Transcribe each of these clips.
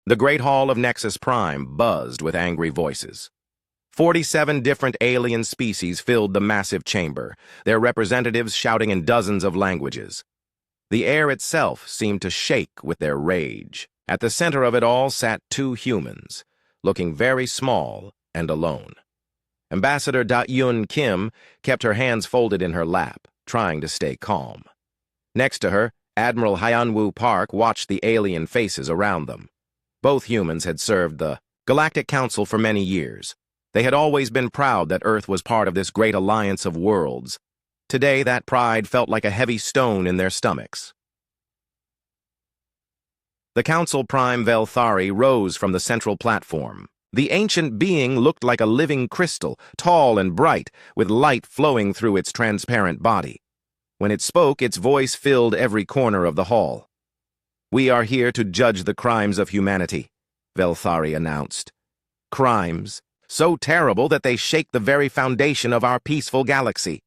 The Great Hall of Nexus Prime buzzed with angry voices. 47 different alien species filled the massive chamber, their representatives shouting in dozens of languages. The air itself seemed to shake with their rage. At the center of it all sat two humans, looking very small and alone. Ambassador Da-Yun Kim kept her hands folded in her lap, trying to stay calm. Next to her, Admiral Hyanwoo Park watched the alien faces around them. Both humans had served the Galactic Council for many years. They had always been proud that Earth was part of this great alliance of worlds. Today, that pride felt like a heavy stone in their stomachs. The Council Prime Velthari rose from the central platform. The ancient being looked like a living crystal, tall and bright, with light flowing through its transparent body. When it spoke, its voice filled every corner of the hall. "We are here to judge the crimes of humanity," Velthari announced. "Crimes so terrible that they shake the very foundation of our peaceful galaxy."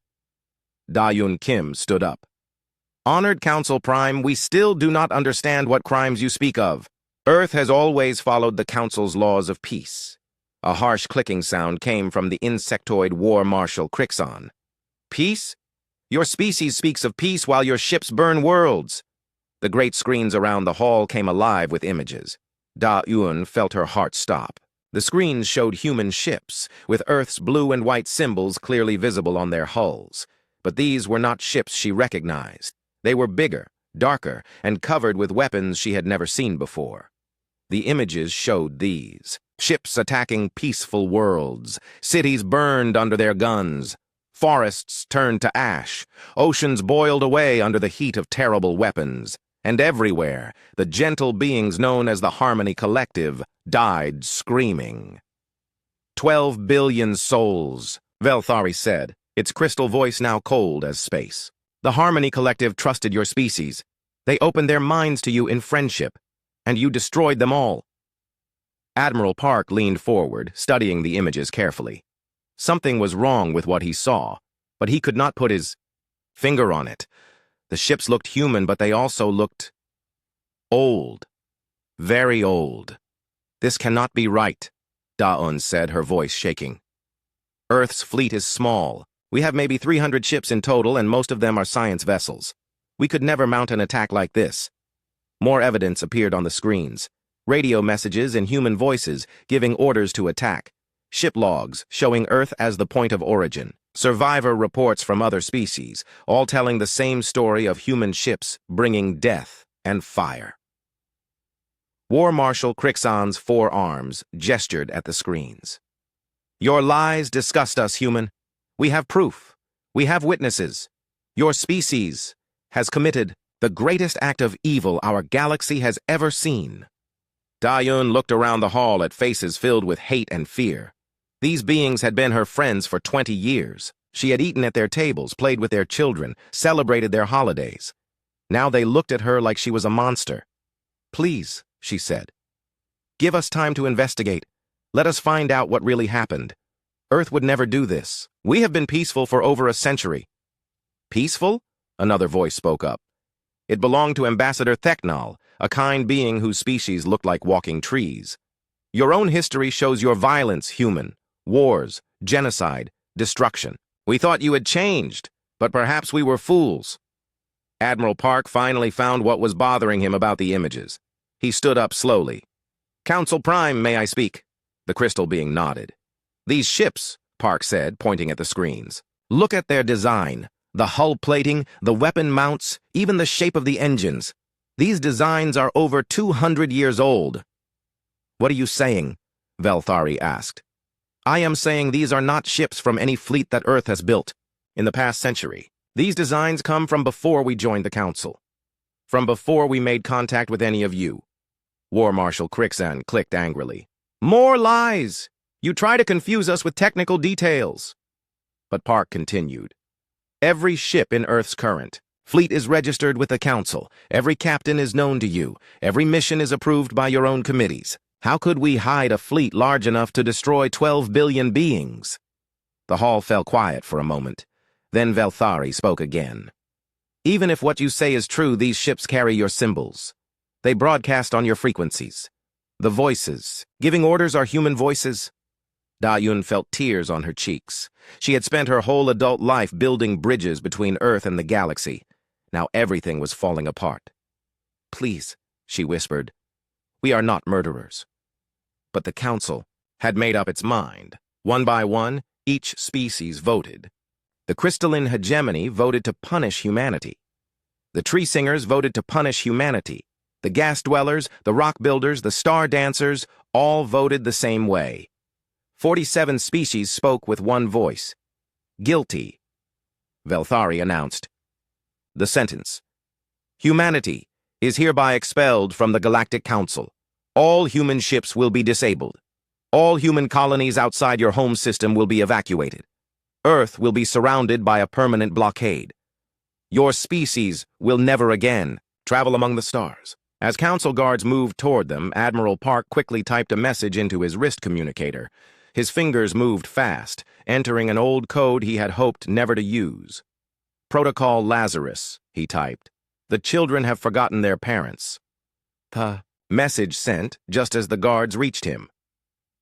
Da-Yun Kim stood up. "Honored Council Prime, we still do not understand what crimes you speak of. Earth has always followed the Council's laws of peace." A harsh clicking sound came from the insectoid War Marshal Crixon. "Peace? Your species speaks of peace while your ships burn worlds." The great screens around the hall came alive with images. Da-Yun felt her heart stop. The screens showed human ships, with Earth's blue and white symbols clearly visible on their hulls. But these were not ships she recognized. They were bigger, darker, and covered with weapons she had never seen before. The images showed these: ships attacking peaceful worlds, cities burned under their guns, forests turned to ash, oceans boiled away under the heat of terrible weapons, and everywhere, the gentle beings known as the Harmony Collective died screaming. 12 billion souls, Velthari said, its crystal voice now cold as space. The Harmony Collective trusted your species. They opened their minds to you in friendship, and you destroyed them all. Admiral Park leaned forward, studying the images carefully. Something was wrong with what he saw, but he could not put his finger on it. The ships looked human, but they also looked old. Very old. "This cannot be right," Da-Un said, her voice shaking. "Earth's fleet is small. We have maybe 300 ships in total, and most of them are science vessels. We could never mount an attack like this." More evidence appeared on the screens. Radio messages and human voices giving orders to attack. Ship logs showing Earth as the point of origin. Survivor reports from other species, all telling the same story of human ships bringing death and fire. War Marshal Crixon's 4 arms gestured at the screens. "Your lies disgust us, human. We have proof. We have witnesses. Your species has committed the greatest act of evil our galaxy has ever seen." Da-Yun looked around the hall at faces filled with hate and fear. These beings had been her friends for 20 years. She had eaten at their tables, played with their children, celebrated their holidays. Now they looked at her like she was a monster. "Please," she said, "give us time to investigate. Let us find out what really happened. Earth would never do this. We have been peaceful for over a century." "Peaceful?" Another voice spoke up. It belonged to Ambassador Theknal, a kind being whose species looked like walking trees. "Your own history shows your violence, human. Wars, genocide, destruction. We thought you had changed, but perhaps we were fools." Admiral Park finally found what was bothering him about the images. He stood up slowly. "Council Prime, may I speak?" The crystal being nodded. "These ships," Park said, pointing at the screens. "Look at their design. The hull plating, the weapon mounts, even the shape of the engines. These designs are over 200 years old." "What are you saying?" Velthari asked. "I am saying these are not ships from any fleet that Earth has built in the past century. These designs come from before we joined the Council. From before we made contact with any of you." War Marshal Crixon clicked angrily. "More lies! You try to confuse us with technical details." But Park continued. "Every ship in Earth's current fleet is registered with the Council. Every captain is known to you. Every mission is approved by your own committees. How could we hide a fleet large enough to destroy 12 billion beings?" The hall fell quiet for a moment. Then Velthari spoke again. "Even if what you say is true, these ships carry your symbols. They broadcast on your frequencies. The voices. Giving orders are human voices. Da-Yun felt tears on her cheeks. She had spent her whole adult life building bridges between Earth and the galaxy. Now everything was falling apart. "Please," she whispered, "we are not murderers." But the Council had made up its mind. One by one, each species voted. The crystalline hegemony voted to punish humanity. The tree singers voted to punish humanity. The gas dwellers, the rock builders, the star dancers, all voted the same way. 47 species spoke with one voice. "Guilty," Velthari announced. The sentence: "Humanity is hereby expelled from the Galactic Council. All human ships will be disabled. All human colonies outside your home system will be evacuated. Earth will be surrounded by a permanent blockade. Your species will never again travel among the stars." As council guards moved toward them, Admiral Park quickly typed a message into his wrist communicator. His fingers moved fast, entering an old code he had hoped never to use. "Protocol Lazarus," he typed. "The children have forgotten their parents." The message sent just as the guards reached him.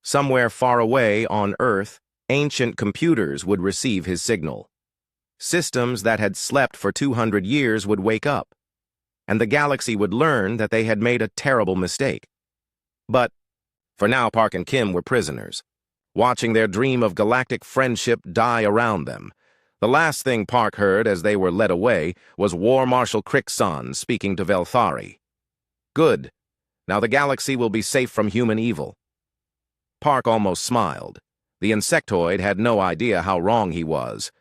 Somewhere far away on Earth, ancient computers would receive his signal. Systems that had slept for 200 years would wake up, and the galaxy would learn that they had made a terrible mistake. But for now, Park and Kim were prisoners, watching their dream of galactic friendship die around them. The last thing Park heard as they were led away was War Marshal Crickson speaking to Velthari. "Good. Now the galaxy will be safe from human evil." Park almost smiled. The insectoid had no idea how wrong he was.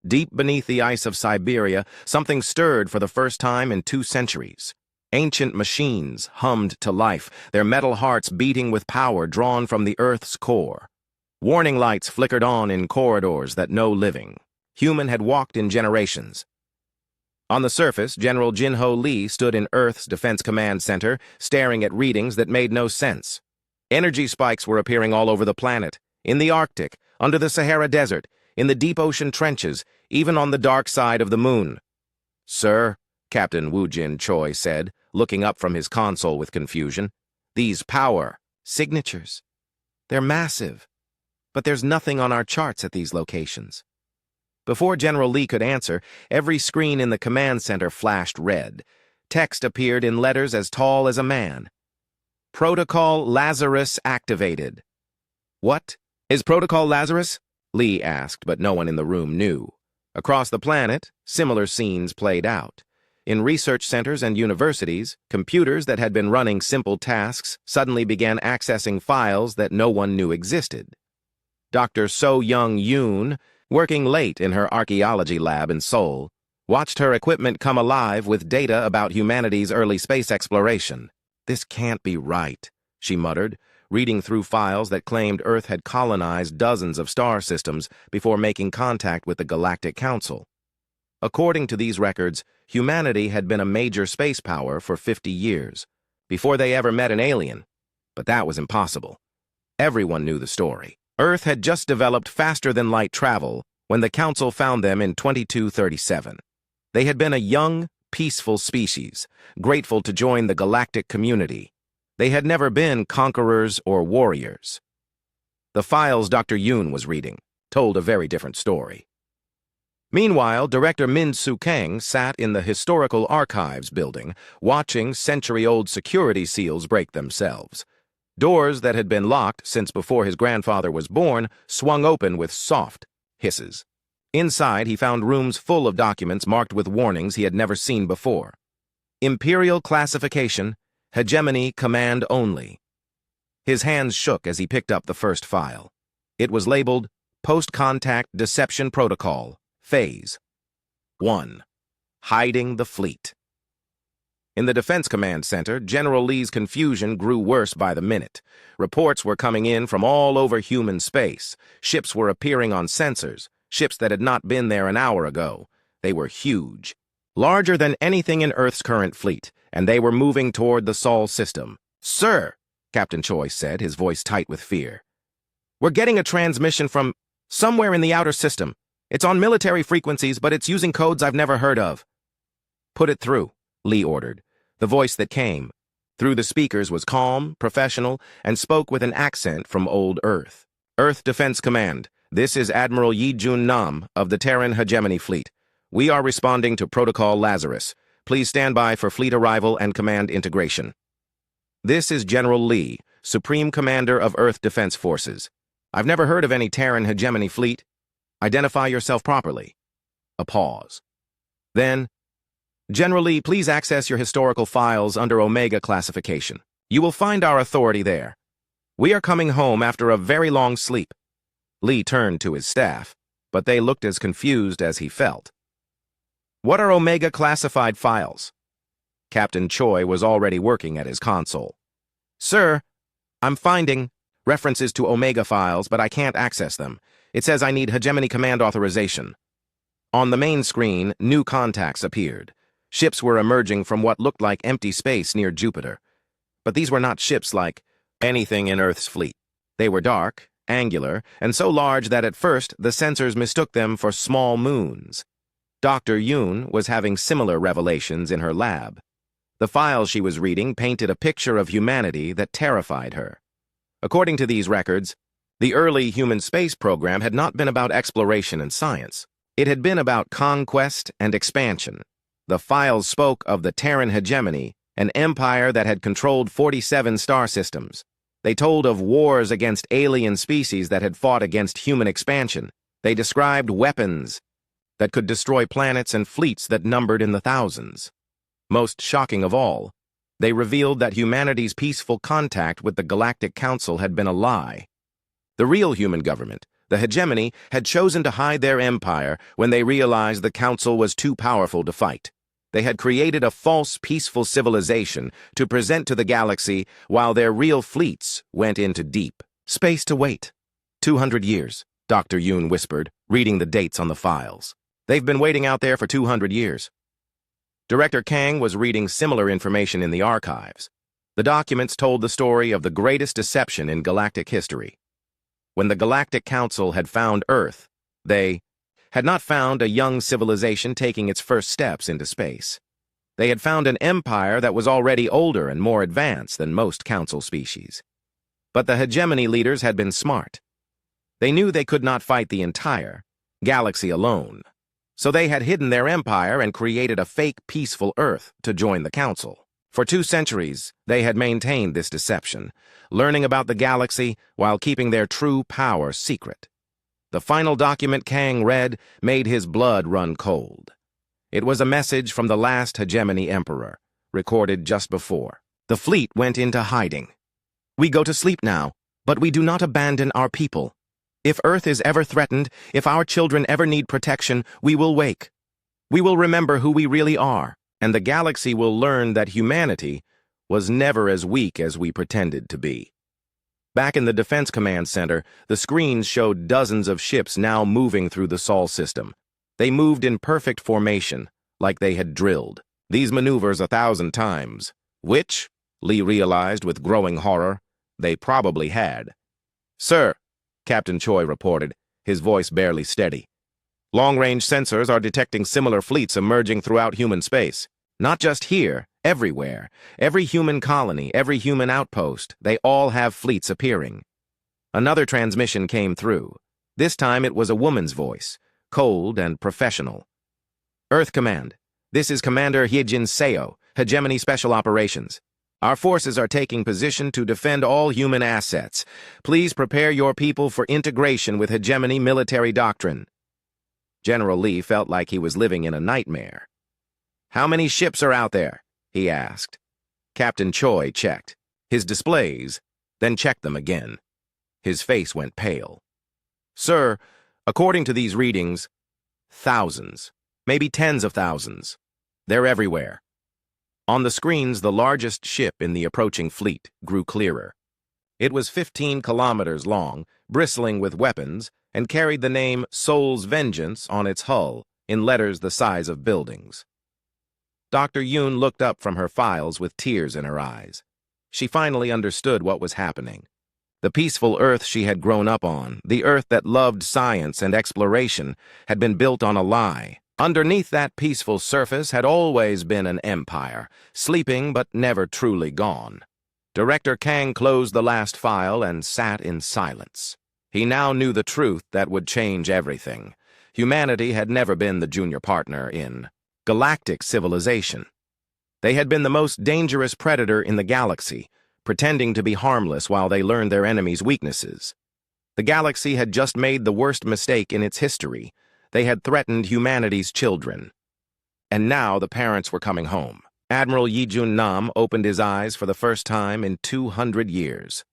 Deep beneath the ice of Siberia, something stirred for the first time in 2 centuries. Ancient machines hummed to life, their metal hearts beating with power drawn from the Earth's core. Warning lights flickered on in corridors that no living human had walked in generations. On the surface, General Jinho Lee stood in Earth's Defense Command Center, staring at readings that made no sense. Energy spikes were appearing all over the planet, in the Arctic, under the Sahara Desert, in the deep ocean trenches, even on the dark side of the moon. "Sir," Captain Woojin Choi said, looking up from his console with confusion, "these power signatures. They're massive, but there's nothing on our charts at these locations." Before General Lee could answer, every screen in the command center flashed red. Text appeared in letters as tall as a man. "Protocol Lazarus activated." "What is Protocol Lazarus?" Lee asked, but no one in the room knew. Across the planet, similar scenes played out. In research centers and universities, computers that had been running simple tasks suddenly began accessing files that no one knew existed. Dr. So-Young Yoon, working late in her archaeology lab in Seoul, watched her equipment come alive with data about humanity's early space exploration. "This can't be right," she muttered, reading through files that claimed Earth had colonized dozens of star systems before making contact with the Galactic Council. According to these records, humanity had been a major space power for 50 years, before they ever met an alien. But that was impossible. Everyone knew the story. Earth had just developed faster-than-light travel when the Council found them in 2237. They had been a young, peaceful species, grateful to join the galactic community. They had never been conquerors or warriors. The files Dr. Yoon was reading told a very different story. Meanwhile, Director Min Soo Kang sat in the Historical Archives building, watching century-old security seals break themselves. Doors that had been locked since before his grandfather was born swung open with soft hisses. Inside, he found rooms full of documents marked with warnings he had never seen before. Imperial classification, hegemony command only. His hands shook as he picked up the first file. It was labeled Post-Contact Deception Protocol, Phase 1. Hiding the Fleet. In the Defense Command Center, General Lee's confusion grew worse by the minute. Reports were coming in from all over human space. Ships were appearing on sensors, ships that had not been there an hour ago. They were huge, larger than anything in Earth's current fleet, and they were moving toward the Sol system. "Sir," Captain Choi said, his voice tight with fear, "we're getting a transmission from somewhere in the outer system. It's on military frequencies, but it's using codes I've never heard of." "Put it through," Lee ordered, the voice that came Through the speakers was calm, professional, and spoke with an accent from old Earth. Earth Defense Command, this is Admiral Yi Jun Nam of the Terran Hegemony Fleet. We are responding to Protocol Lazarus. Please stand by for fleet arrival and command integration. This is General Lee, Supreme Commander of Earth Defense Forces. I've never heard of any Terran Hegemony Fleet. Identify yourself properly. A pause. Then, General Lee, please access your historical files under Omega classification. You will find our authority there. We are coming home after a very long sleep. Lee turned to his staff, but they looked as confused as he felt. What are Omega classified files? Captain Choi was already working at his console. Sir, I'm finding references to Omega files, but I can't access them. It says I need Hegemony Command authorization. On the main screen, new contacts appeared. Ships were emerging from what looked like empty space near Jupiter. But these were not ships like anything in Earth's fleet. They were dark, angular, and so large that at first the sensors mistook them for small moons. Dr. Yoon was having similar revelations in her lab. The files she was reading painted a picture of humanity that terrified her. According to these records, the early human space program had not been about exploration and science. It had been about conquest and expansion. The files spoke of the Terran hegemony, an empire that had controlled 47 star systems. They told of wars against alien species that had fought against human expansion. They described weapons that could destroy planets and fleets that numbered in the thousands. Most shocking of all, they revealed that humanity's peaceful contact with the Galactic Council had been a lie. The real human government, the hegemony, had chosen to hide their empire when they realized the Council was too powerful to fight. They had created a false, peaceful civilization to present to the galaxy while their real fleets went into deep space to wait. 200 years, Dr. Yoon whispered, reading the dates on the files. They've been waiting out there for 200 years. Director Kang was reading similar information in the archives. The documents told the story of the greatest deception in galactic history. When the Galactic Council had found Earth, they had not found a young civilization taking its first steps into space. They had found an empire that was already older and more advanced than most Council species. But the hegemony leaders had been smart. They knew they could not fight the entire galaxy alone. So they had hidden their empire and created a fake peaceful Earth to join the Council. For 2 centuries, they had maintained this deception, learning about the galaxy while keeping their true power secret. The final document Kang read made his blood run cold. It was a message from the last hegemony emperor, recorded just before. The fleet went into hiding. We go to sleep now, but we do not abandon our people. If Earth is ever threatened, if our children ever need protection, we will wake. We will remember who we really are, and the galaxy will learn that humanity was never as weak as we pretended to be. Back in the Defense Command Center, the screens showed dozens of ships now moving through the Sol system. They moved in perfect formation, like they had drilled. These maneuvers 1,000 times, which, Lee realized with growing horror, they probably had. Sir, Captain Choi reported, his voice barely steady. Long-range sensors are detecting similar fleets emerging throughout human space. Not just here, everywhere. Every human colony, every human outpost, they all have fleets appearing. Another transmission came through. This time it was a woman's voice, cold and professional. Earth Command, this is Commander Hyejin Seo, Hegemony Special Operations. Our forces are taking position to defend all human assets. Please prepare your people for integration with hegemony military doctrine. General Lee felt like he was living in a nightmare. How many ships are out there? He asked. Captain Choi checked his displays, then checked them again. His face went pale. Sir, according to these readings, thousands, maybe tens of thousands. They're everywhere. On the screens, the largest ship in the approaching fleet grew clearer. It was 15 kilometers long, bristling with weapons, and carried the name Soul's Vengeance on its hull in letters the size of buildings. Dr. Yoon looked up from her files with tears in her eyes. She finally understood what was happening. The peaceful Earth she had grown up on, the Earth that loved science and exploration, had been built on a lie. Underneath that peaceful surface had always been an empire, sleeping but never truly gone. Director Kang closed the last file and sat in silence. He now knew the truth that would change everything. Humanity had never been the junior partner in galactic civilization. They had been the most dangerous predator in the galaxy, pretending to be harmless while they learned their enemy's weaknesses. The galaxy had just made the worst mistake in its history. They had threatened humanity's children. And now the parents were coming home. Admiral Yijun Nam opened his eyes for the first time in 200 years.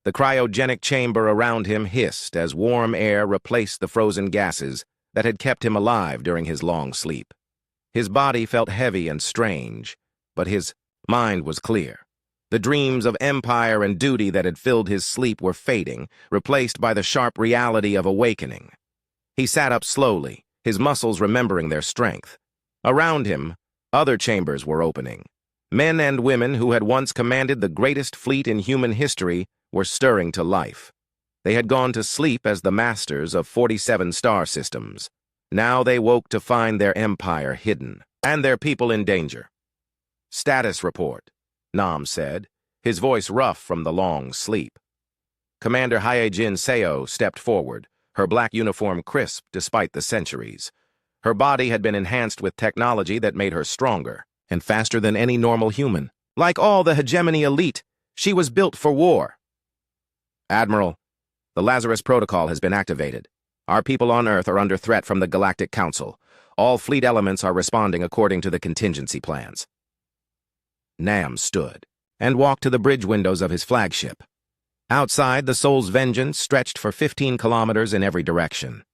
The cryogenic chamber around him hissed as warm air replaced the frozen gases that had kept him alive during his long sleep. His body felt heavy and strange, but his mind was clear. The dreams of empire and duty that had filled his sleep were fading, replaced by the sharp reality of awakening. He sat up slowly, his muscles remembering their strength. Around him, other chambers were opening. Men and women who had once commanded the greatest fleet in human history were stirring to life. They had gone to sleep as the masters of 47 star systems. Now they woke to find their empire hidden, and their people in danger. "Status report," Nam said, his voice rough from the long sleep. Commander Hyejin Seo stepped forward, her black uniform crisp despite the centuries. Her body had been enhanced with technology that made her stronger and faster than any normal human. Like all the hegemony elite, she was built for war. "Admiral, the Lazarus Protocol has been activated. Our people on Earth are under threat from the Galactic Council. All fleet elements are responding according to the contingency plans." Nam stood and walked to the bridge windows of his flagship. Outside, the Soul's Vengeance stretched for 15 kilometers in every direction.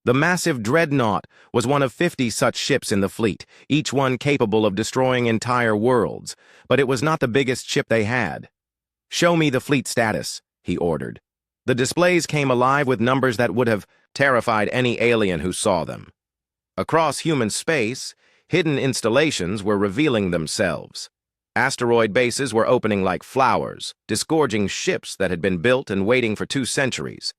The massive dreadnought was one of 50 such ships in the fleet, each one capable of destroying entire worlds, but it was not the biggest ship they had. "Show me the fleet status," he ordered. The displays came alive with numbers that would have terrified any alien who saw them. Across human space, hidden installations were revealing themselves. Asteroid bases were opening like flowers, disgorging ships that had been built and waiting for 2 centuries.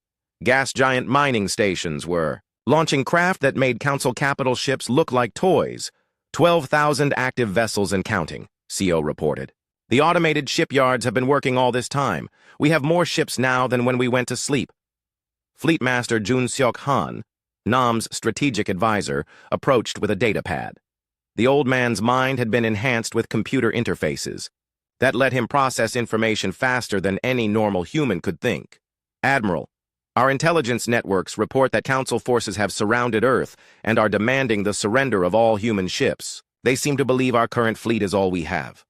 Gas giant mining stations were launching craft that made Council capital ships look like toys. 12,000 active vessels and counting, CO reported. "The automated shipyards have been working all this time. We have more ships now than when we went to sleep." Fleetmaster Jun Seok Han, Nam's strategic advisor, approached with a data pad. The old man's mind had been enhanced with computer interfaces that let him process information faster than any normal human could think. "Admiral, our intelligence networks report that Council forces have surrounded Earth and are demanding the surrender of all human ships. They seem to believe our current fleet is all we have."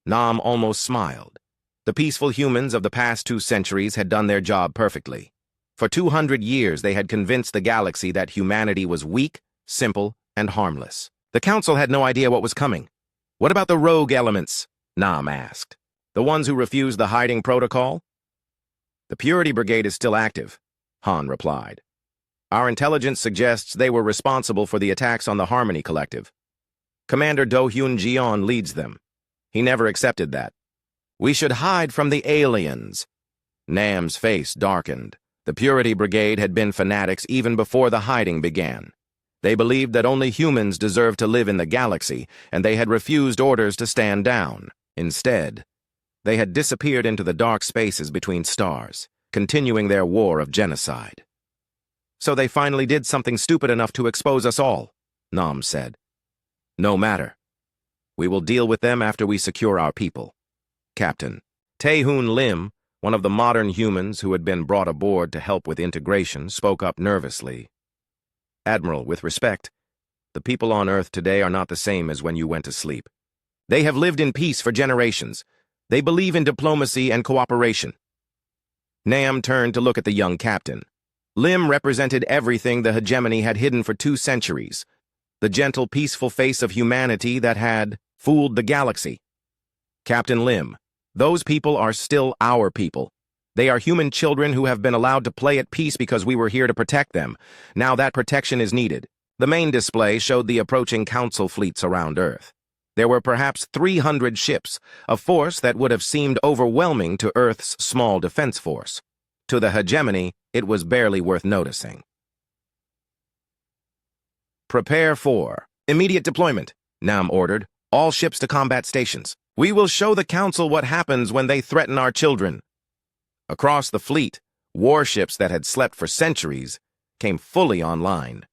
Nam almost smiled. The peaceful humans of the past 2 centuries had done their job perfectly. For 200 years, they had convinced the galaxy that humanity was weak, simple, and harmless. The Council had no idea what was coming. "What about the rogue elements?" Nam asked. "The ones who refused the hiding protocol?" "The Purity Brigade is still active," Han replied. "Our intelligence suggests they were responsible for the attacks on the Harmony Collective. Commander Do-Hyun Jeon leads them. He never accepted that. We should hide from the aliens." Nam's face darkened. The Purity Brigade had been fanatics even before the hiding began. They believed that only humans deserved to live in the galaxy, and they had refused orders to stand down. Instead, they had disappeared into the dark spaces between stars, continuing their war of genocide. "So they finally did something stupid enough to expose us all," Nam said. "No matter. We will deal with them after we secure our people." Captain Tae-Hoon Lim, one of the modern humans who had been brought aboard to help with integration, spoke up nervously. "Admiral, with respect, the people on Earth today are not the same as when you went to sleep. They have lived in peace for generations. They believe in diplomacy and cooperation." Nam turned to look at the young captain. Lim represented everything the hegemony had hidden for 2 centuries. The gentle, peaceful face of humanity that had fooled the galaxy. "Captain Lim, those people are still our people. They are human children who have been allowed to play at peace because we were here to protect them. Now that protection is needed." The main display showed the approaching Council fleets around Earth. There were perhaps 300 ships, a force that would have seemed overwhelming to Earth's small defense force. To the hegemony, it was barely worth noticing. Prepare for immediate deployment, Nam ordered. All ships to combat stations. We will show the Council what happens when they threaten our children. Across the fleet, warships that had slept for centuries came fully online.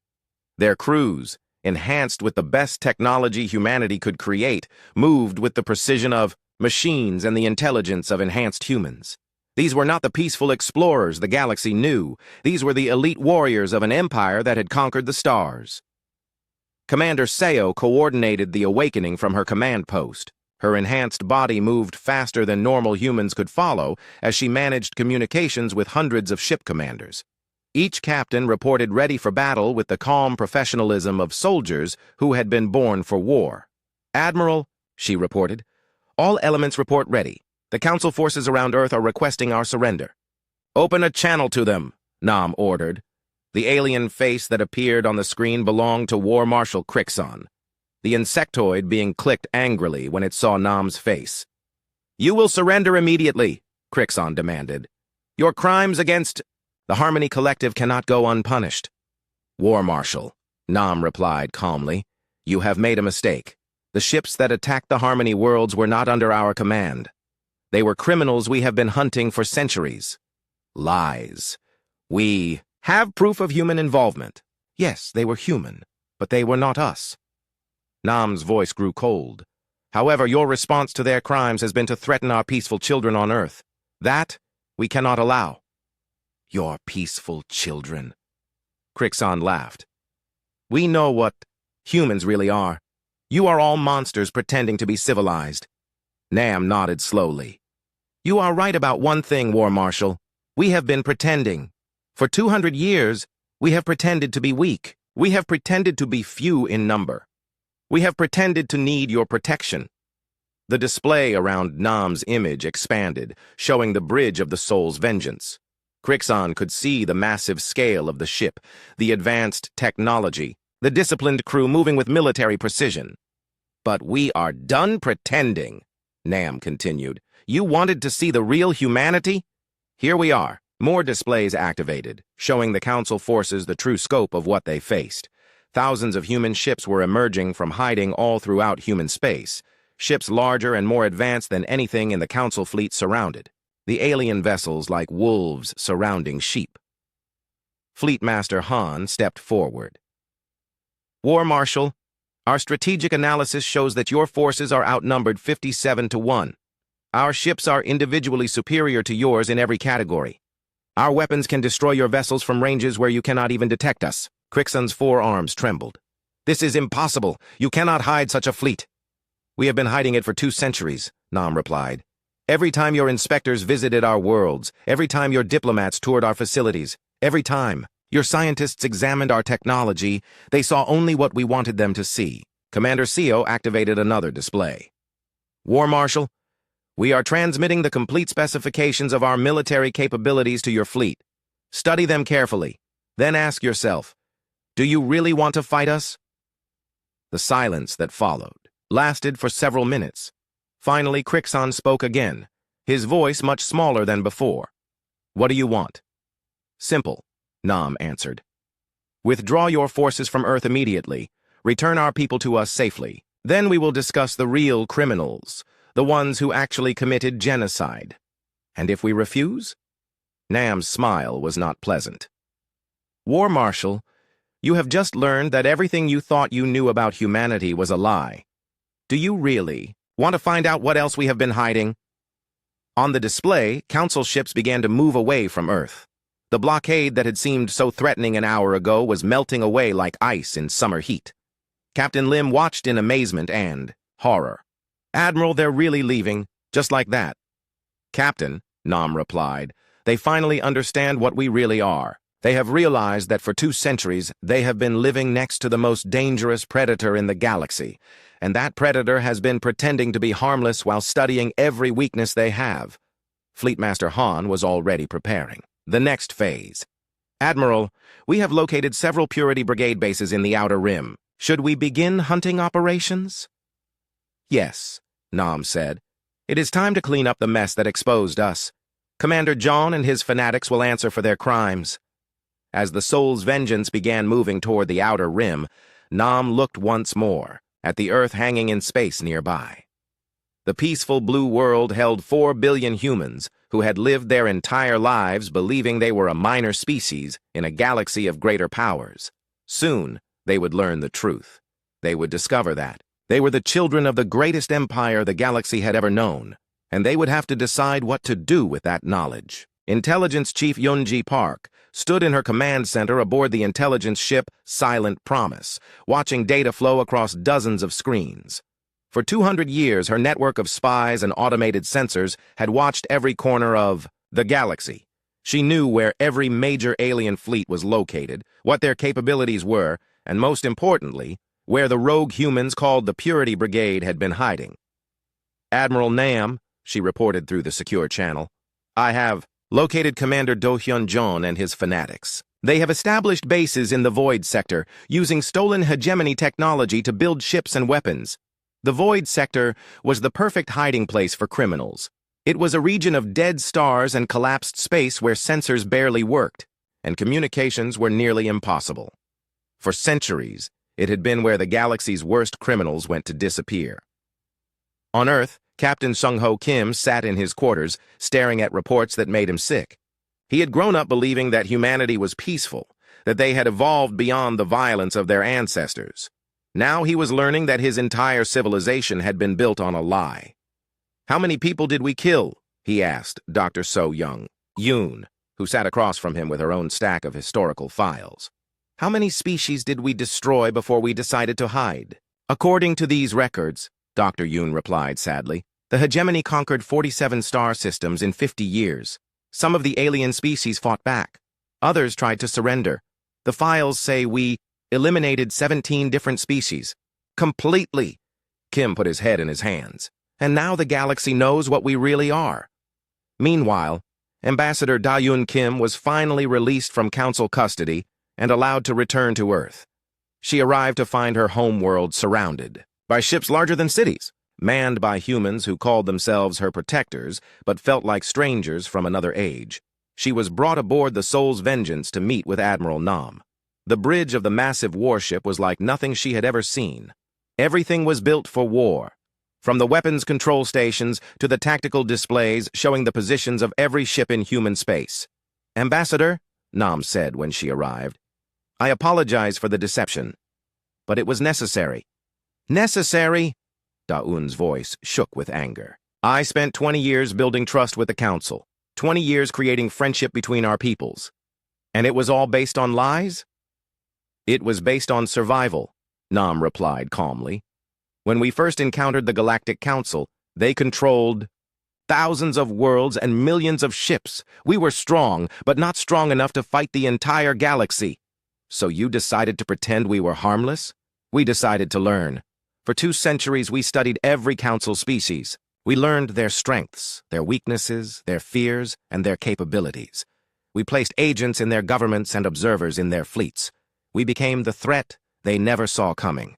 Their crews, enhanced with the best technology humanity could create, moved with the precision of machines and the intelligence of enhanced humans. These were not the peaceful explorers the galaxy knew. These were the elite warriors of an empire that had conquered the stars. Commander Seo coordinated the awakening from her command post. Her enhanced body moved faster than normal humans could follow as she managed communications with hundreds of ship commanders. Each captain reported ready for battle with the calm professionalism of soldiers who had been born for war. "Admiral," she reported, "all elements report ready. The Council forces around Earth are requesting our surrender." "Open a channel to them," Nam ordered. The alien face that appeared on the screen belonged to War Marshal Crixon, the insectoid being clicked angrily when it saw Nam's face. "You will surrender immediately," Crixon demanded. "Your crimes against the Harmony Collective cannot go unpunished." "War Marshal," Nam replied calmly, "you have made a mistake. The ships that attacked the Harmony worlds were not under our command. They were criminals we have been hunting for centuries." "Lies. We have proof of human involvement. Yes, they were human, but they were not us." Nam's voice grew cold. "However, your response to their crimes has been to threaten our peaceful children on Earth. That we cannot allow." "Your peaceful children," Crixon laughed. "We know what humans really are. You are all monsters pretending to be civilized." Nam nodded slowly. "You are right about one thing, War Marshal. We have been pretending. For 200 years, we have pretended to be weak. We have pretended to be few in number. We have pretended to need your protection." The display around Nam's image expanded, showing the bridge of the Soul's vengeance. Crixon could see the massive scale of the ship, the advanced technology, the disciplined crew moving with military precision. "But we are done pretending," Nam continued. "You wanted to see the real humanity? Here we are." More displays activated, showing the Council forces the true scope of what they faced. Thousands of human ships were emerging from hiding all throughout human space. Ships larger and more advanced than anything in the Council fleet surrounded. The alien vessels like wolves surrounding sheep. Fleet Master Han stepped forward. "War Marshal, our strategic analysis shows that your forces are outnumbered 57-1. Our ships are individually superior to yours in every category. Our weapons can destroy your vessels from ranges where you cannot even detect us." Crixon's forearms trembled. "This is impossible. You cannot hide such a fleet." "We have been hiding it for 2 centuries, Nam replied. "Every time your inspectors visited our worlds, every time your diplomats toured our facilities, every time your scientists examined our technology, they saw only what we wanted them to see." Commander Seo activated another display. "War Marshal, we are transmitting the complete specifications of our military capabilities to your fleet. Study them carefully. Then ask yourself, do you really want to fight us?" The silence that followed lasted for several minutes. Finally, Crixon spoke again, his voice much smaller than before. "What do you want?" "Simple," Nam answered. "Withdraw your forces from Earth immediately. Return our people to us safely. Then we will discuss the real criminals, the ones who actually committed genocide. And if we refuse?" Nam's smile was not pleasant. "War Marshal, you have just learned that everything you thought you knew about humanity was a lie. Do you really want to find out what else we have been hiding?" On the display, Council ships began to move away from Earth. The blockade that had seemed so threatening an hour ago was melting away like ice in summer heat. Captain Lim watched in amazement and horror. "Admiral, they're really leaving, just like that." "Captain," Nam replied, "they finally understand what we really are. They have realized that for 2 centuries they have been living next to the most dangerous predator in the galaxy, and that predator has been pretending to be harmless while studying every weakness they have." Fleetmaster Han was already preparing. The next phase. "Admiral, we have located several Purity Brigade bases in the Outer Rim. Should we begin hunting operations?" "Yes," Nam said. "It is time to clean up the mess that exposed us. Commander John and his fanatics will answer for their crimes." As the Soul's vengeance began moving toward the Outer Rim, Nam looked once more at the Earth hanging in space nearby. The peaceful blue world held 4 billion humans who had lived their entire lives believing they were a minor species in a galaxy of greater powers. Soon, they would learn the truth. They would discover that they were the children of the greatest empire the galaxy had ever known, and they would have to decide what to do with that knowledge. Intelligence Chief Yunji Park stood in her command center aboard the intelligence ship Silent Promise, watching data flow across dozens of screens. For 200 years, her network of spies and automated sensors had watched every corner of the galaxy. She knew where every major alien fleet was located, what their capabilities were, and most importantly, where the rogue humans called the Purity Brigade had been hiding. Admiral Nam, she reported through the secure channel, I have located Commander Do-hyun Jeon and his fanatics. They have established bases in the Void Sector, using stolen hegemony technology to build ships and weapons. The Void Sector was the perfect hiding place for criminals. It was a region of dead stars and collapsed space where sensors barely worked, and communications were nearly impossible. For centuries, it had been where the galaxy's worst criminals went to disappear. On Earth, Captain Sung-ho Kim sat in his quarters, staring at reports that made him sick. He had grown up believing that humanity was peaceful, that they had evolved beyond the violence of their ancestors. Now he was learning that his entire civilization had been built on a lie. How many people did we kill? He asked Dr. So Young, Yoon, who sat across from him with her own stack of historical files. How many species did we destroy before we decided to hide? According to these records, Dr. Yoon replied sadly, the hegemony conquered 47 star systems in 50 years. Some of the alien species fought back. Others tried to surrender. The files say we eliminated 17 different species. Completely. Kim put his head in his hands. And now the galaxy knows what we really are. Meanwhile, Ambassador Da-Yoon Kim was finally released from council custody and allowed to return to Earth. She arrived to find her homeworld surrounded by ships larger than cities, manned by humans who called themselves her protectors but felt like strangers from another age. She was brought aboard the Soul's Vengeance to meet with Admiral Nam. The bridge of the massive warship was like nothing she had ever seen. Everything was built for war, from the weapons control stations to the tactical displays showing the positions of every ship in human space. Ambassador, Nam said when she arrived, I apologize for the deception, but it was necessary. Necessary? Da-Eun's voice shook with anger. I spent 20 years building trust with the Council, 20 years creating friendship between our peoples. And it was all based on lies? It was based on survival, Nam replied calmly. When we first encountered the Galactic Council, they controlled thousands of worlds and millions of ships. We were strong, but not strong enough to fight the entire galaxy. So you decided to pretend we were harmless? We decided to learn. For 2 centuries, we studied every council species. We learned their strengths, their weaknesses, their fears, and their capabilities. We placed agents in their governments and observers in their fleets. We became the threat they never saw coming.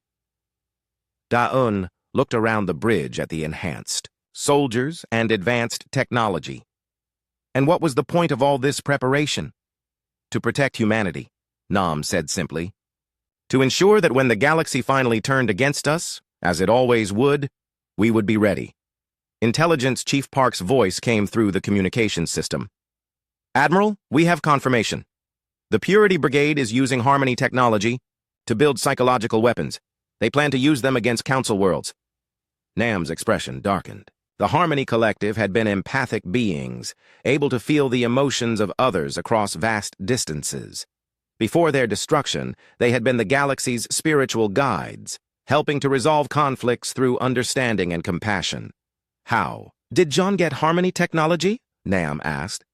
Da-Eun looked around the bridge at the enhanced soldiers and advanced technology. And what was the point of all this preparation? To protect humanity, Nam said simply. To ensure that when the galaxy finally turned against us, as it always would, we would be ready. Intelligence Chief Park's voice came through the communications system. Admiral, we have confirmation. The Purity Brigade is using Harmony technology to build psychological weapons. They plan to use them against Council worlds. Nam's expression darkened. The Harmony Collective had been empathic beings, able to feel the emotions of others across vast distances. Before their destruction, they had been the galaxy's spiritual guides, helping to resolve conflicts through understanding and compassion. How? Did John get Harmony technology? Nam asked.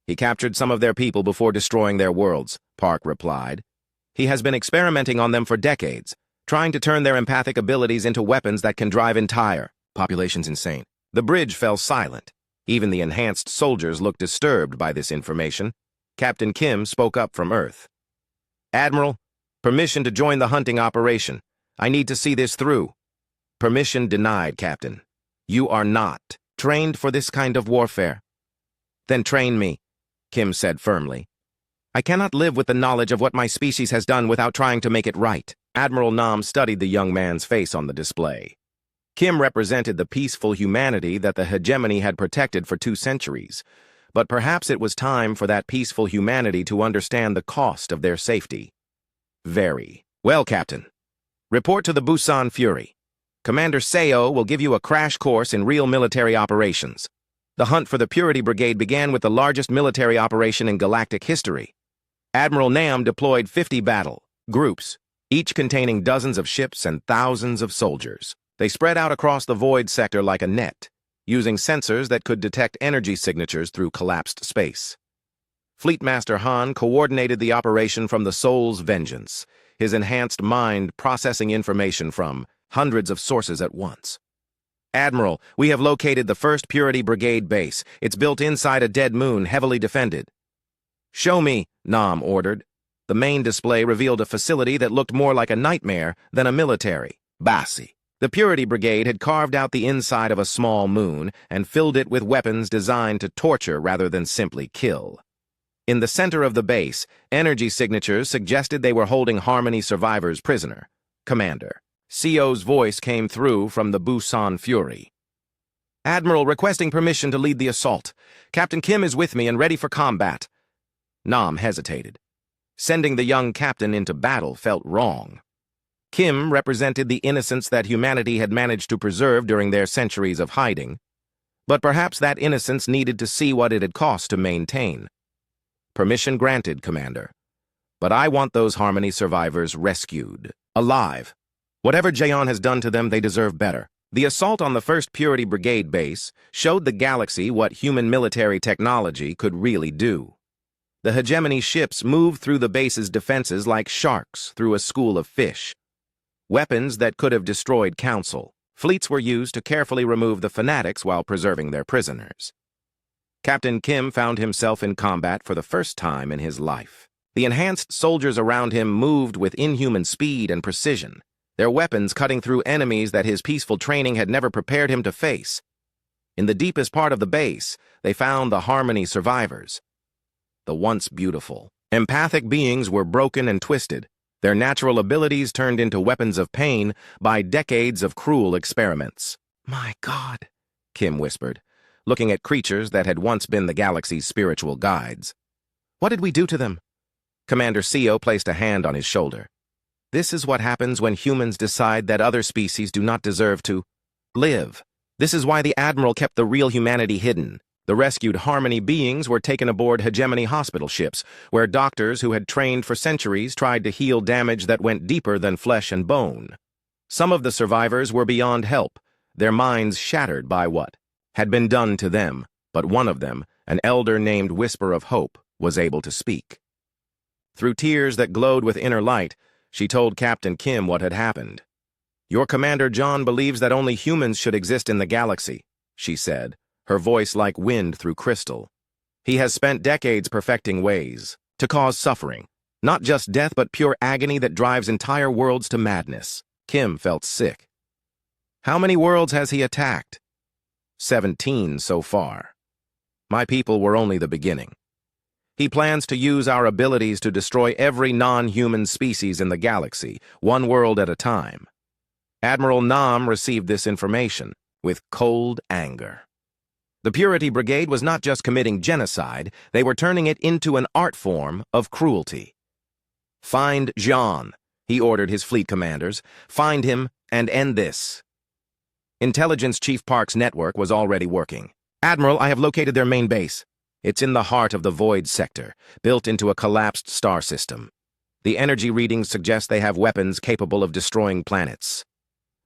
He captured some of their people before destroying their worlds, Park replied. He has been experimenting on them for decades, trying to turn their empathic abilities into weapons that can drive entire populations insane. The bridge fell silent. Even the enhanced soldiers looked disturbed by this information. Captain Kim spoke up from Earth. Admiral, permission to join the hunting operation. I need to see this through. Permission denied, Captain. You are not trained for this kind of warfare. Then train me, Kim said firmly. I cannot live with the knowledge of what my species has done without trying to make it right. Admiral Nam studied the young man's face on the display. Kim represented the peaceful humanity that the hegemony had protected for 2 centuries. But perhaps it was time for that peaceful humanity to understand the cost of their safety. Very. Well, Captain. Report to the Busan Fury. Commander Seo will give you a crash course in real military operations. The hunt for the Purity Brigade began with the largest military operation in galactic history. Admiral Nam deployed 50 battle groups, each containing dozens of ships and thousands of soldiers. They spread out across the void sector like a net, using sensors that could detect energy signatures through collapsed space. Fleetmaster Han coordinated the operation from the Soul's Vengeance, his enhanced mind processing information from hundreds of sources at once. Admiral, we have located the 1st Purity Brigade base. It's built inside a dead moon, heavily defended. Show me, Nam ordered. The main display revealed a facility that looked more like a nightmare than a military base. The Purity Brigade had carved out the inside of a small moon and filled it with weapons designed to torture rather than simply kill. In the center of the base, energy signatures suggested they were holding Harmony survivors prisoner. Commander. Seo's voice came through from the Busan Fury. Admiral requesting permission to lead the assault. Captain Kim is with me and ready for combat. Nam hesitated. Sending the young captain into battle felt wrong. Kim represented the innocence that humanity had managed to preserve during their centuries of hiding, but perhaps that innocence needed to see what it had cost to maintain. Permission granted, Commander. But I want those Harmony survivors rescued, alive. Whatever Jaeon has done to them, they deserve better. The assault on the 1st Purity Brigade base showed the galaxy what human military technology could really do. The hegemony ships moved through the base's defenses like sharks through a school of fish. Weapons that could have destroyed Council. Fleets were used to carefully remove the fanatics while preserving their prisoners. Captain Kim found himself in combat for the first time in his life. The enhanced soldiers around him moved with inhuman speed and precision, their weapons cutting through enemies that his peaceful training had never prepared him to face. In the deepest part of the base, they found the Harmony survivors. The once beautiful, empathic beings were broken and twisted, their natural abilities turned into weapons of pain by decades of cruel experiments. My God, Kim whispered, looking at creatures that had once been the galaxy's spiritual guides. What did we do to them? Commander Seo placed a hand on his shoulder. This is what happens when humans decide that other species do not deserve to live. This is why the Admiral kept the real humanity hidden. The rescued Harmony beings were taken aboard hegemony hospital ships, where doctors who had trained for centuries tried to heal damage that went deeper than flesh and bone. Some of the survivors were beyond help, their minds shattered by what had been done to them, but one of them, an elder named Whisper of Hope, was able to speak. Through tears that glowed with inner light, she told Captain Kim what had happened. Your Commander John believes that only humans should exist in the galaxy, she said, her voice like wind through crystal. He has spent decades perfecting ways to cause suffering, not just death but pure agony that drives entire worlds to madness. Kim felt sick. How many worlds has he attacked? 17 so far. My people were only the beginning. He plans to use our abilities to destroy every non-human species in the galaxy, one world at a time. Admiral Nam received this information with cold anger. The Purity Brigade was not just committing genocide, they were turning it into an art form of cruelty. Find Jean, he ordered his fleet commanders. Find him and end this. Intelligence Chief Park's network was already working. Admiral, I have located their main base. It's in the heart of the Void sector, built into a collapsed star system. The energy readings suggest they have weapons capable of destroying planets.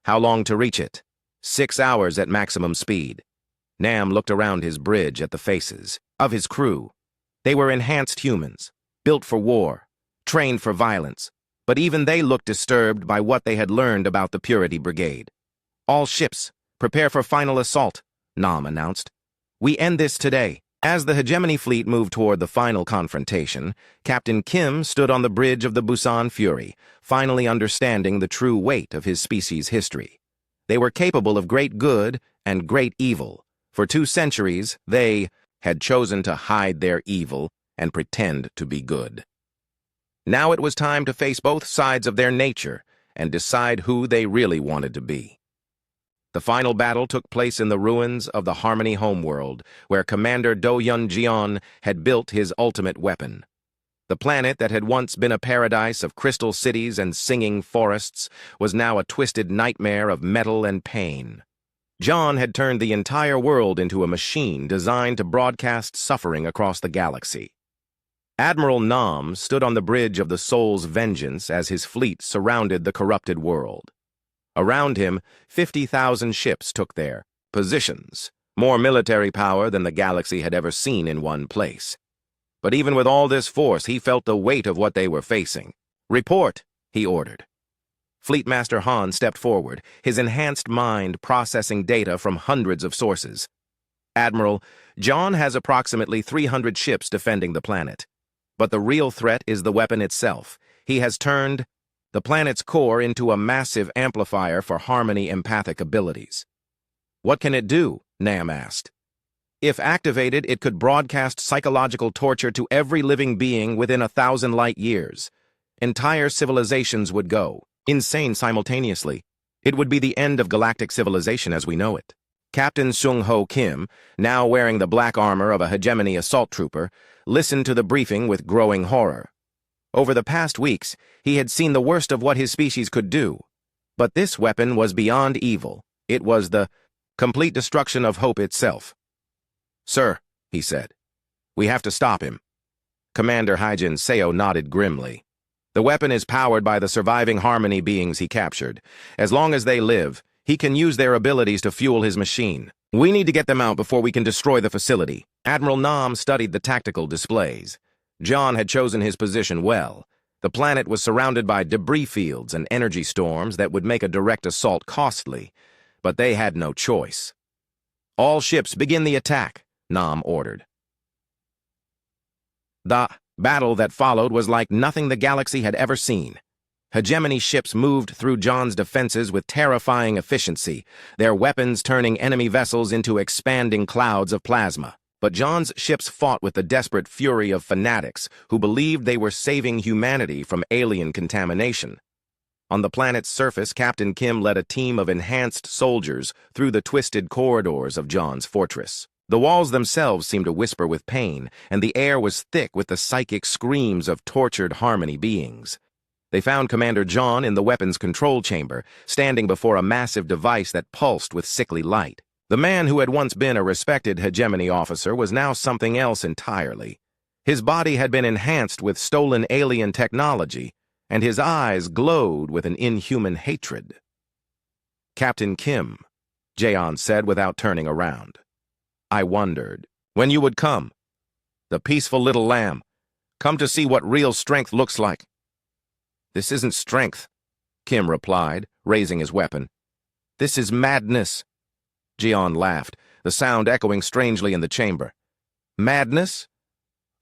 How long to reach it? 6 hours at maximum speed. Nam looked around his bridge at the faces of his crew. They were enhanced humans, built for war, trained for violence, but even they looked disturbed by what they had learned about the Purity Brigade. All ships, prepare for final assault, Nam announced. We end this today. As the hegemony fleet moved toward the final confrontation, Captain Kim stood on the bridge of the Busan Fury, finally understanding the true weight of his species' history. They were capable of great good and great evil. For 2 centuries, they had chosen to hide their evil and pretend to be good. Now it was time to face both sides of their nature, and decide who they really wanted to be. The final battle took place in the ruins of the Harmony homeworld, where Commander Do-Yun Jeon had built his ultimate weapon. The planet that had once been a paradise of crystal cities and singing forests was now a twisted nightmare of metal and pain. John had turned the entire world into a machine designed to broadcast suffering across the galaxy. Admiral Nam stood on the bridge of the Soul's Vengeance as his fleet surrounded the corrupted world. Around him, 50,000 ships took their positions, more military power than the galaxy had ever seen in one place. But even with all this force, he felt the weight of what they were facing. "Report," he ordered. Fleetmaster Han stepped forward, his enhanced mind processing data from hundreds of sources. "Admiral, John has approximately 300 ships defending the planet. But the real threat is the weapon itself. He has turned the planet's core into a massive amplifier for Harmony empathic abilities." "What can it do?" Nam asked. "If activated, it could broadcast psychological torture to every living being within 1,000 light years. Entire civilizations would go insane simultaneously. It would be the end of galactic civilization as we know it." Captain Sung-Ho Kim, now wearing the black armor of a hegemony assault trooper, listened to the briefing with growing horror. Over the past weeks, he had seen the worst of what his species could do. But this weapon was beyond evil. It was the complete destruction of hope itself. "Sir," he said, "we have to stop him." Commander Haijin Seo nodded grimly. "The weapon is powered by the surviving Harmony beings he captured. As long as they live, he can use their abilities to fuel his machine. We need to get them out before we can destroy the facility." Admiral Nam studied the tactical displays. John had chosen his position well. The planet was surrounded by debris fields and energy storms that would make a direct assault costly, but they had no choice. "All ships begin the attack," Nam ordered. The battle that followed was like nothing the galaxy had ever seen. Hegemony ships moved through John's defenses with terrifying efficiency, their weapons turning enemy vessels into expanding clouds of plasma. But John's ships fought with the desperate fury of fanatics who believed they were saving humanity from alien contamination. On the planet's surface, Captain Kim led a team of enhanced soldiers through the twisted corridors of John's fortress. The walls themselves seemed to whisper with pain, and the air was thick with the psychic screams of tortured Harmony beings. They found Commander John in the weapons control chamber, standing before a massive device that pulsed with sickly light. The man who had once been a respected hegemony officer was now something else entirely. His body had been enhanced with stolen alien technology, and his eyes glowed with an inhuman hatred. "Captain Kim," Jeon said without turning around. "I wondered when you would come. The peaceful little lamb. Come to see what real strength looks like." "This isn't strength," Kim replied, raising his weapon. "This is madness." Jeon laughed, the sound echoing strangely in the chamber. "Madness?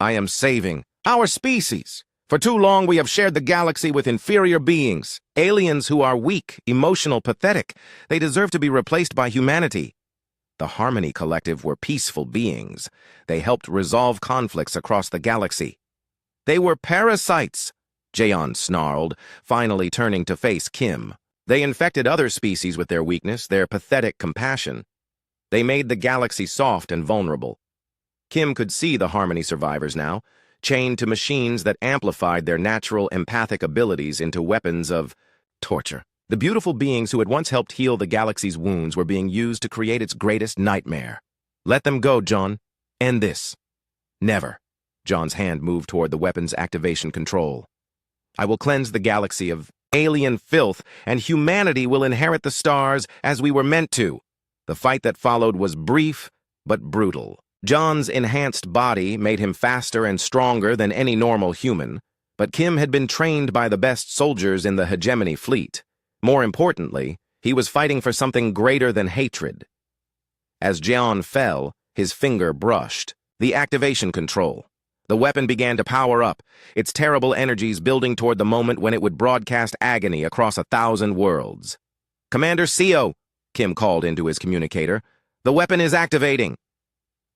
I am saving our species. For too long we have shared the galaxy with inferior beings, aliens who are weak, emotional, pathetic. They deserve to be replaced by humanity." The Harmony Collective were peaceful beings. They helped resolve conflicts across the galaxy. "They were parasites," Jeon snarled, finally turning to face Kim. "They infected other species with their weakness, their pathetic compassion. They made the galaxy soft and vulnerable." Kim could see the Harmony survivors now, chained to machines that amplified their natural empathic abilities into weapons of torture. The beautiful beings who had once helped heal the galaxy's wounds were being used to create its greatest nightmare. "Let them go, John. End this." "Never." John's hand moved toward the weapon's activation control. "I will cleanse the galaxy of alien filth, and humanity will inherit the stars as we were meant to." The fight that followed was brief, but brutal. John's enhanced body made him faster and stronger than any normal human, but Kim had been trained by the best soldiers in the hegemony fleet. More importantly, he was fighting for something greater than hatred. As Jeon fell, his finger brushed the activation control. The weapon began to power up, its terrible energies building toward the moment when it would broadcast agony across 1,000 worlds. "Commander Seo," Kim called into his communicator, "the weapon is activating."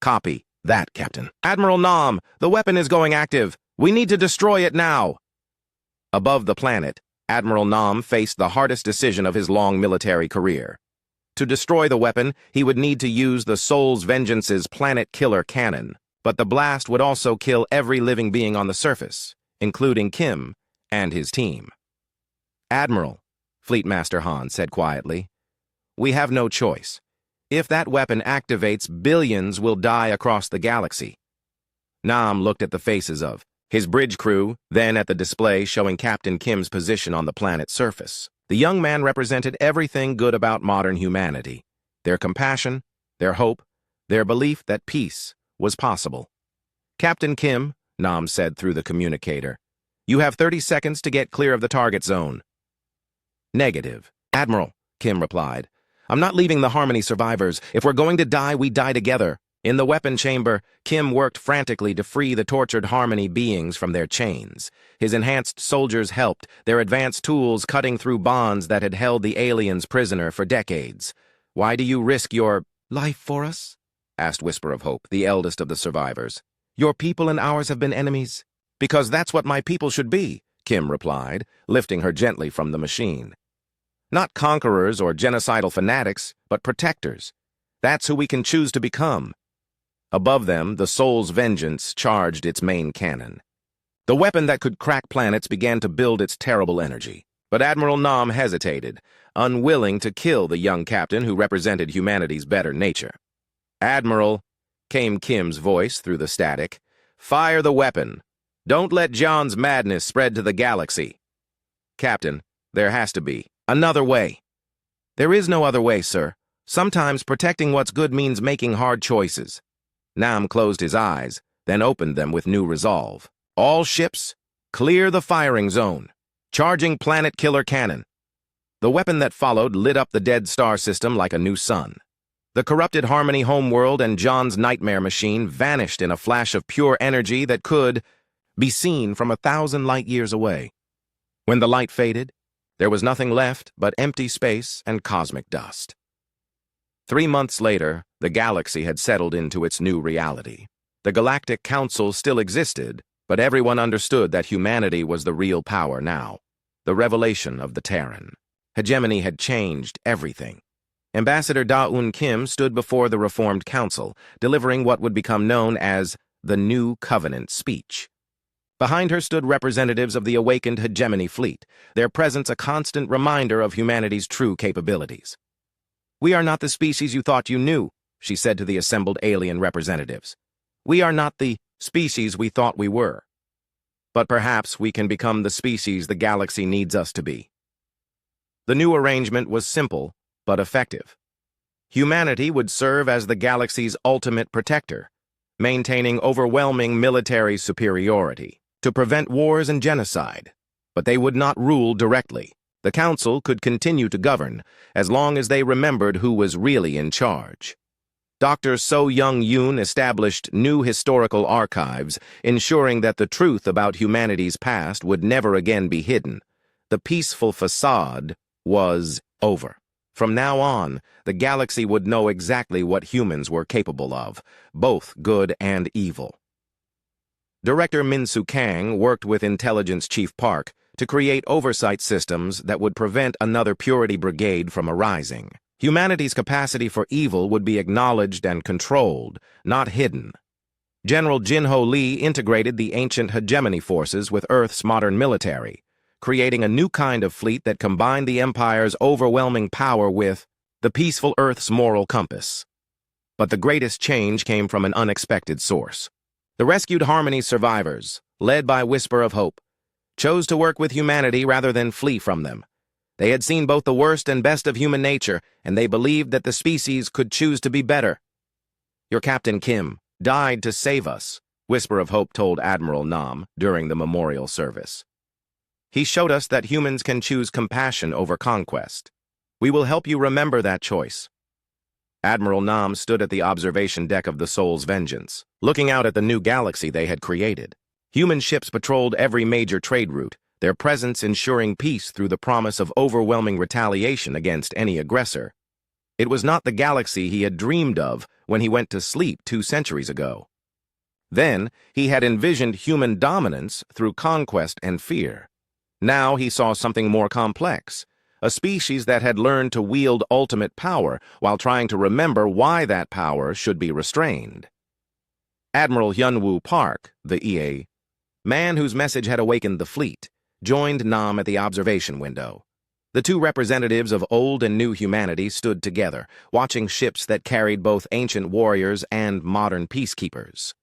"Copy that, Captain." "Admiral Nam, the weapon is going active. We need to destroy it now." Above the planet, Admiral Nam faced the hardest decision of his long military career. To destroy the weapon, he would need to use the Soul's Vengeance's planet-killer cannon, but the blast would also kill every living being on the surface, including Kim and his team. "Admiral," Fleet Master Han said quietly, "we have no choice. If that weapon activates, billions will die across the galaxy." Nam looked at the faces of his bridge crew, then at the display showing Captain Kim's position on the planet's surface. The young man represented everything good about modern humanity: their compassion, their hope, their belief that peace was possible. "Captain Kim," Nam said through the communicator, "you have 30 seconds to get clear of the target zone." "Negative, Admiral," Kim replied. "I'm not leaving the Harmony survivors. If we're going to die, we die together." In the weapon chamber, Kim worked frantically to free the tortured Harmony beings from their chains. His enhanced soldiers helped, their advanced tools cutting through bonds that had held the aliens prisoner for decades. "Why do you risk your life for us?" asked Whisper of Hope, the eldest of the survivors. "Your people and ours have been enemies." "Because that's what my people should be," Kim replied, lifting her gently from the machine. "Not conquerors or genocidal fanatics, but protectors. That's who we can choose to become." Above them, the Soul's Vengeance charged its main cannon. The weapon that could crack planets began to build its terrible energy. But Admiral Nam hesitated, unwilling to kill the young captain who represented humanity's better nature. "Admiral," came Kim's voice through the static, "fire the weapon. Don't let John's madness spread to the galaxy." "Captain, there has to be another way." "There is no other way, sir. Sometimes protecting what's good means making hard choices." Nam closed his eyes, then opened them with new resolve. "All ships, clear the firing zone. Charging planet killer cannon." The weapon that followed lit up the dead star system like a new sun. The corrupted Harmony homeworld and John's nightmare machine vanished in a flash of pure energy that could be seen from 1,000 light years away. When the light faded, there was nothing left but empty space and cosmic dust. 3 months later, the galaxy had settled into its new reality. The Galactic Council still existed, but everyone understood that humanity was the real power now. The revelation of the Terran. Hegemony had changed everything. Ambassador Da-Un Kim stood before the Reformed Council, delivering what would become known as the New Covenant speech. Behind her stood representatives of the awakened Hegemony fleet, their presence a constant reminder of humanity's true capabilities. "We are not the species you thought you knew," she said to the assembled alien representatives. "We are not the species we thought we were. But perhaps we can become the species the galaxy needs us to be." The new arrangement was simple, but effective. Humanity would serve as the galaxy's ultimate protector, maintaining overwhelming military superiority to prevent wars and genocide. But they would not rule directly. The Council could continue to govern as long as they remembered who was really in charge. Dr. So Young-Yoon established new historical archives, ensuring that the truth about humanity's past would never again be hidden. The peaceful facade was over. From now on, the galaxy would know exactly what humans were capable of, both good and evil. Director Min-Soo Kang worked with Intelligence Chief Park to create oversight systems that would prevent another Purity Brigade from arising. Humanity's capacity for evil would be acknowledged and controlled, not hidden. General Jin-Ho Lee integrated the ancient hegemony forces with Earth's modern military, creating a new kind of fleet that combined the Empire's overwhelming power with the peaceful Earth's moral compass. But the greatest change came from an unexpected source. The rescued Harmony survivors, led by Whisper of Hope, chose to work with humanity rather than flee from them. They had seen both the worst and best of human nature, and they believed that the species could choose to be better. "Your Captain Kim died to save us," Whisper of Hope told Admiral Nam during the memorial service. "He showed us that humans can choose compassion over conquest. We will help you remember that choice." Admiral Nam stood at the observation deck of the Soul's Vengeance, looking out at the new galaxy they had created. Human ships patrolled every major trade route, their presence ensuring peace through the promise of overwhelming retaliation against any aggressor. It was not the galaxy he had dreamed of when he went to sleep 2 centuries ago. Then, he had envisioned human dominance through conquest and fear. Now he saw something more complex, a species that had learned to wield ultimate power while trying to remember why that power should be restrained. Admiral Hyunwoo Park, the EA, man whose message had awakened the fleet, joined Nam at the observation window. The two representatives of old and new humanity stood together, watching ships that carried both ancient warriors and modern peacekeepers.